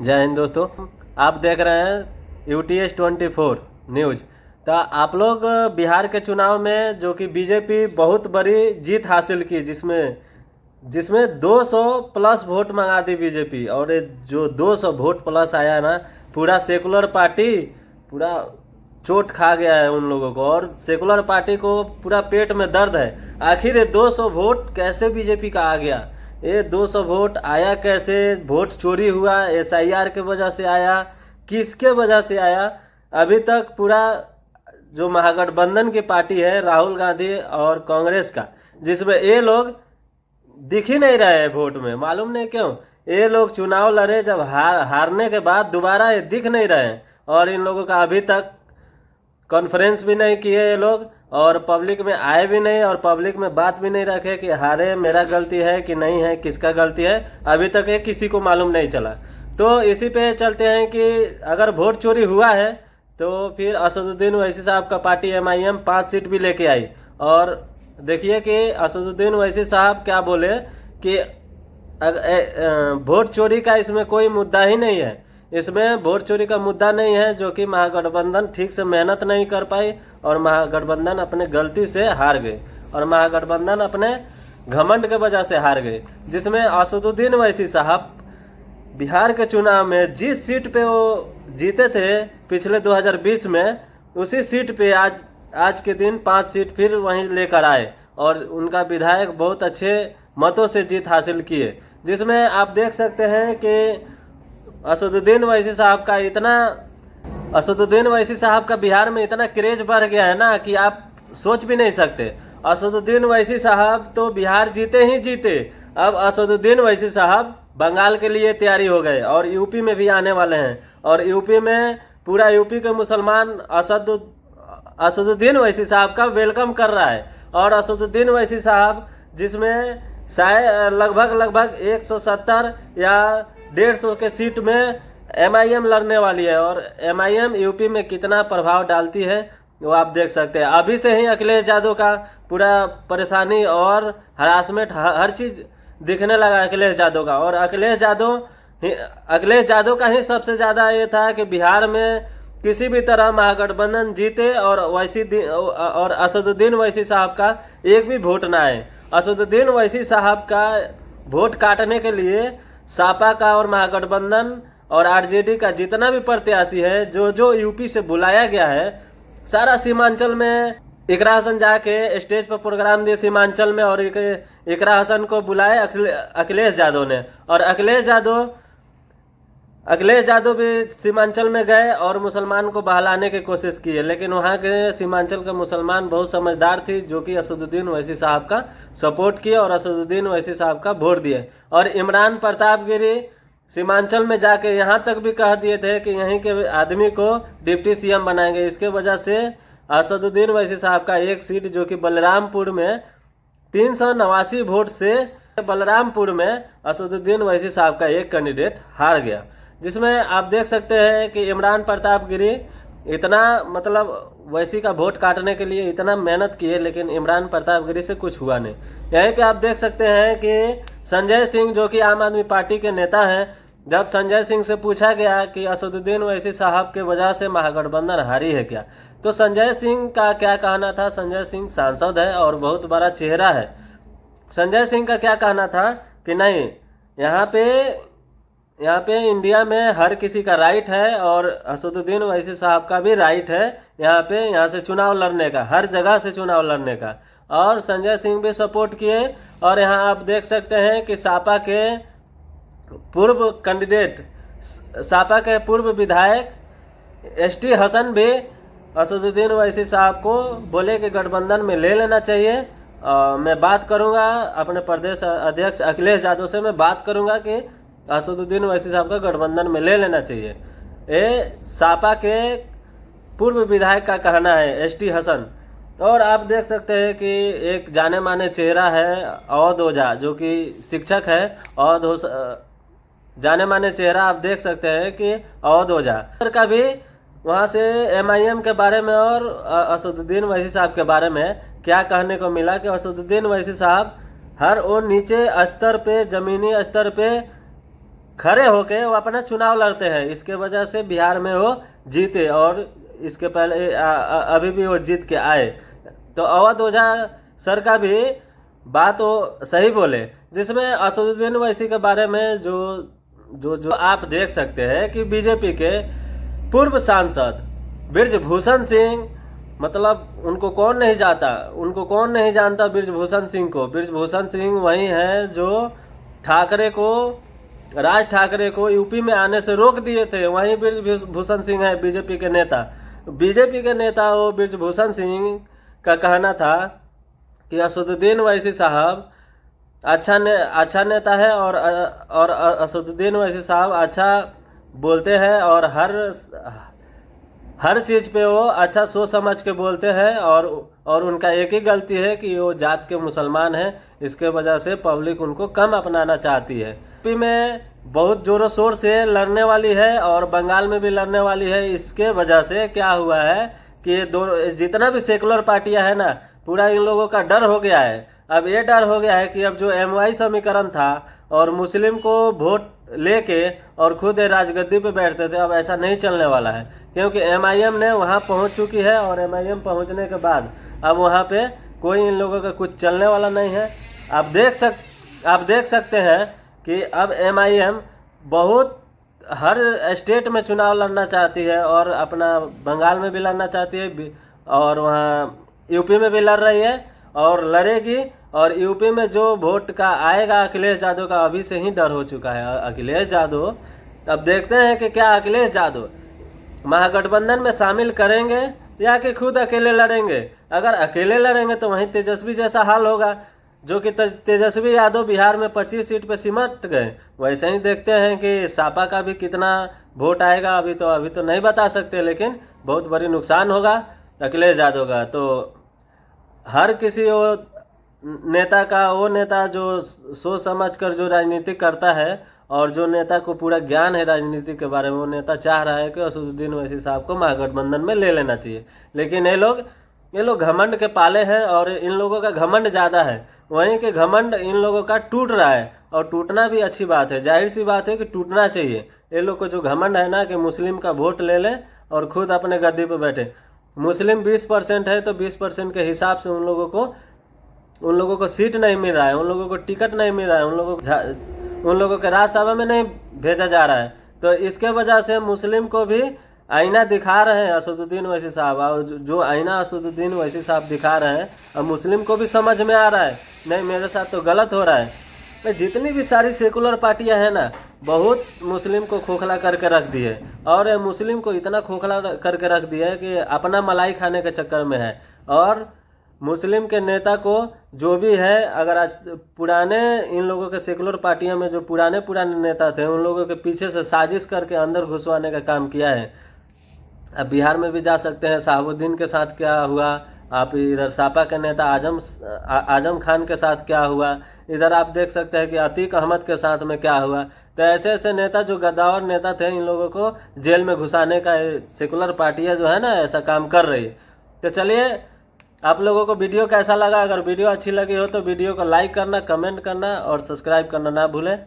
जय हिंद दोस्तों। आप देख रहे हैं UTS 24 न्यूज़। तो आप लोग बिहार के चुनाव में जो कि बीजेपी बहुत बड़ी जीत हासिल की, जिसमें जिसमें 200 प्लस वोट मंगा दी बीजेपी। और ये जो 200 वोट प्लस आया है ना, पूरा सेकुलर पार्टी पूरा चोट खा गया है उन लोगों को, और सेकुलर पार्टी को पूरा पेट में दर्द है। आखिर ये 200 वोट कैसे बीजेपी का आ गया? ये 200 वोट आया कैसे? वोट चोरी हुआ, SIR के वजह से आया, किसके वजह से आया? अभी तक पूरा जो महागठबंधन की पार्टी है राहुल गांधी और कांग्रेस का, जिसमें ये लोग दिख ही नहीं रहे हैं वोट में। मालूम नहीं क्यों ये लोग चुनाव लड़े, जब हारने के बाद दोबारा ये दिख नहीं रहे हैं। और इन लोगों का अभी तक कॉन्फ्रेंस भी नहीं किए ये लोग, और पब्लिक में आए भी नहीं, और पब्लिक में बात भी नहीं रखे कि हारे मेरा गलती है कि नहीं है, किसका गलती है। अभी तक ये किसी को मालूम नहीं चला। तो इसी पे चलते हैं कि अगर वोट चोरी हुआ है तो फिर असदुद्दीन ओवैसी साहब का पार्टी MIM 5 सीट भी लेके आई। और देखिए कि असदुद्दीन ओवैसी साहब क्या बोले कि वोट चोरी का इसमें कोई मुद्दा ही नहीं है। इसमें वोट चोरी का मुद्दा नहीं है, जो कि महागठबंधन ठीक से मेहनत नहीं कर पाई, और महागठबंधन अपने गलती से हार गए, और महागठबंधन अपने घमंड के वजह से हार गए। जिसमें असदुद्दीन ओवैसी साहब बिहार के चुनाव में जिस सीट पे वो जीते थे पिछले 2020 में, उसी सीट पे आज के दिन 5 सीट फिर वहीं लेकर आए, और उनका विधायक बहुत अच्छे मतों से जीत हासिल किए। जिसमें आप देख सकते हैं कि असदुद्दीन ओवैसी साहब का बिहार में इतना क्रेज बढ़ गया है ना कि आप सोच भी नहीं सकते। असदुद्दीन ओवैसी साहब तो बिहार जीते ही जीते, अब असदुद्दीन ओवैसी साहब बंगाल के लिए तैयारी हो गए, और यूपी में भी आने वाले हैं। और यूपी में पूरा यूपी के मुसलमान असदुद्दीन ओवैसी साहब का वेलकम कर रहा है। और असदुद्दीन ओवैसी साहब, जिसमें शायद लगभग 170 या 150 के सीट में MIM लड़ने वाली है, और MIM यूपी में कितना प्रभाव डालती है वो आप देख सकते हैं। अभी से ही अखिलेश यादव का पूरा परेशानी और हरासमेंट हर चीज दिखने लगा अखिलेश यादव का। और अखिलेश यादव का ही सबसे ज़्यादा ये था कि बिहार में किसी भी तरह महागठबंधन जीते, और असदुद्दीन ओवैसी साहब का एक भी वोट ना आए। असदुद्दीन ओवैसी साहब का वोट काटने के लिए सापा का और महागठबंधन और RJD का जितना भी प्रत्याशी है, जो यूपी से बुलाया गया है, सारा सीमांचल में इकरा हसन जाके स्टेज पर प्रोग्राम दिए सीमांचल में, और इकरा हसन को बुलाए अखिलेश यादव ने। और अखिलेश यादव भी सीमांचल में गए और मुसलमान को बहलाने की कोशिश की है, लेकिन वहाँ के सीमांचल के मुसलमान बहुत समझदार थी, जो कि असदुद्दीन ओवैसी साहब का सपोर्ट किए और असदुद्दीन ओवैसी साहब का वोट दिए। और इमरान प्रताप गिरी सीमांचल में जाके यहाँ तक भी कह दिए थे कि यहीं के आदमी को डिप्टी CM बनाएंगे। इसके वजह से असदुद्दीन ओवैसी साहब का एक सीट, जो कि बलरामपुर में 389 वोट से बलरामपुर में असदुद्दीन ओवैसी साहब का एक कैंडिडेट हार गया। जिसमें आप देख सकते हैं कि इमरान प्रताप गिरी इतना वैसी का वोट काटने के लिए इतना मेहनत किए, लेकिन इमरान प्रताप गिरी से कुछ हुआ नहीं। यहीं पे आप देख सकते हैं कि संजय सिंह, जो कि आम आदमी पार्टी के नेता हैं, जब संजय सिंह से पूछा गया कि असदुद्दीन ओवैसी साहब के वजह से महागठबंधन हारी है क्या, तो संजय सिंह का क्या कहना था? संजय सिंह सांसद है और बहुत बड़ा चेहरा है। संजय सिंह का क्या कहना था कि नहीं, यहाँ पे इंडिया में हर किसी का राइट है, और असदुद्दीन ओवैसी साहब का भी राइट है यहाँ से चुनाव लड़ने का, हर जगह से चुनाव लड़ने का। और संजय सिंह भी सपोर्ट किए। और यहाँ आप देख सकते हैं कि सापा के पूर्व विधायक ST हसन भी असदुद्दीन ओवैसी साहब को बोले कि गठबंधन में ले लेना चाहिए। मैं बात करूंगा अपने प्रदेश अध्यक्ष अखिलेश यादव से, मैं बात करूंगा कि असदुद्दीन ओवैसी साहब का गठबंधन में ले लेना चाहिए। ये सापा के पूर्व विधायक का कहना है, ST हसन। और आप देख सकते हैं कि एक जाने माने चेहरा है अवध ओझा, जो कि शिक्षक है। जाने माने चेहरा आप देख सकते हैं कि अवध ओझा का भी वहाँ से MIM के बारे में और असदुद्दीन ओवैसी साहब के बारे में क्या कहने को मिला कि असदुद्दीन ओवैसी साहब हर वो नीचे स्तर पे, जमीनी स्तर पे खड़े होके वो अपना चुनाव लड़ते हैं। इसके वजह से बिहार में वो जीते और इसके पहले अभी भी वो जीत के आए। तो अवध ओझा सर का भी बात वो सही बोले, जिसमें असदुद्दीन ओवैसी के बारे में जो जो जो आप देख सकते हैं कि बीजेपी के पूर्व सांसद बृजभूषण सिंह, मतलब उनको कौन नहीं जानता बृजभूषण सिंह को। बृजभूषण सिंह वही है जो राज ठाकरे को यूपी में आने से रोक दिए थे। वहीं बृजभूषण सिंह है बीजेपी के नेता। वो बृजभूषण सिंह का कहना था कि असदुद्दीन ओवैसी साहब अच्छा नेता है और असदुद्दीन ओवैसी साहब अच्छा बोलते हैं और हर चीज़ पे वो अच्छा सोच समझ के बोलते हैं और उनका एक ही गलती है कि वो जात के मुसलमान हैं। इसके वजह से पब्लिक उनको कम अपनाना चाहती है। यूपी में बहुत जोरों शोर से लड़ने वाली है और बंगाल में भी लड़ने वाली है। इसके वजह से क्या हुआ है कि जितना भी सेकुलर पार्टियां है ना, पूरा इन लोगों का डर हो गया है। अब ये डर हो गया है कि अब जो MY समीकरण था और मुस्लिम को वोट लेके और खुद राजगद्दी पे बैठते थे, अब ऐसा नहीं चलने वाला है, क्योंकि MIM ने वहाँ पहुँच चुकी है और MIM पहुँचने के बाद अब वहाँ पे कोई इन लोगों का कुछ चलने वाला नहीं है। आप देख सकते हैं कि अब MIM बहुत हर स्टेट में चुनाव लड़ना चाहती है और अपना बंगाल में भी लड़ना चाहती है और वहाँ यूपी में भी लड़ रही है और लड़ेगी। और यूपी में जो वोट का आएगा अखिलेश यादव का अभी से ही डर हो चुका है। अखिलेश यादव, अब देखते हैं कि क्या अखिलेश यादव महागठबंधन में शामिल करेंगे या कि खुद अकेले लड़ेंगे। अगर अकेले लड़ेंगे तो वहीं तेजस्वी जैसा हाल होगा, जो कि तेजस्वी यादव बिहार में 25 सीट पे सिमट गए। वैसे ही देखते हैं कि सपा का भी कितना वोट आएगा। अभी तो नहीं बता सकते, लेकिन बहुत बड़ी नुकसान होगा अखिलेश यादव का। तो हर किसी वो नेता जो सोच समझ कर जो राजनीति करता है और जो नेता को पूरा ज्ञान है राजनीति के बारे में, वो नेता चाह रहा है कि असदुद्दीन ओवैसी साहब को महागठबंधन में ले लेना चाहिए। लेकिन ये लोग घमंड के पाले हैं और इन लोगों का घमंड ज़्यादा है। वहीं के घमंड इन लोगों का टूट रहा है और टूटना भी अच्छी बात है, जाहिर सी बात है कि टूटना चाहिए। ये लोग को जो घमंड है ना कि मुस्लिम का वोट ले लें और खुद अपने गद्दी पर बैठे। मुस्लिम 20% है तो 20% के हिसाब से उन लोगों को सीट नहीं मिल रहा है, उन लोगों को टिकट नहीं मिल रहा है, उन लोगों के राज्यसभा में नहीं भेजा जा रहा है। तो इसके वजह से मुस्लिम को भी आईना दिखा रहे हैं असदुद्दीन ओवैसी साहब। और जो आईना असदुद्दीन ओवैसी साहब दिखा रहे हैं, अब मुस्लिम को भी समझ में आ रहा है नहीं मेरे साथ तो गलत हो रहा है। जितनी भी सारी सेकुलर पार्टियां हैं ना, बहुत मुस्लिम को खोखला करके रख दी है और मुस्लिम को इतना खोखला करके रख दिया है कि अपना मलाई खाने के चक्कर में है। और मुस्लिम के नेता को जो भी है, अगर आज पुराने इन लोगों के सेकुलर पार्टियों में जो पुराने नेता थे, उन लोगों के पीछे से साजिश करके अंदर घुसवाने का काम किया है। अब बिहार में भी जा सकते हैं, शहाबुद्दीन के साथ क्या हुआ, आप इधर सपा के नेता आजम खान के साथ क्या हुआ, इधर आप देख सकते हैं कि अतीक अहमद के साथ में क्या हुआ। तो ऐसे नेता जो गद्दार नेता थे, इन लोगों को जेल में घुसाने का सेकुलर पार्टियां जो है ना ऐसा काम कर रही है। तो चलिए, आप लोगों को वीडियो कैसा लगा? अगर वीडियो अच्छी लगी हो तो वीडियो को लाइक करना, कमेंट करना और सब्सक्राइब करना ना भूलें।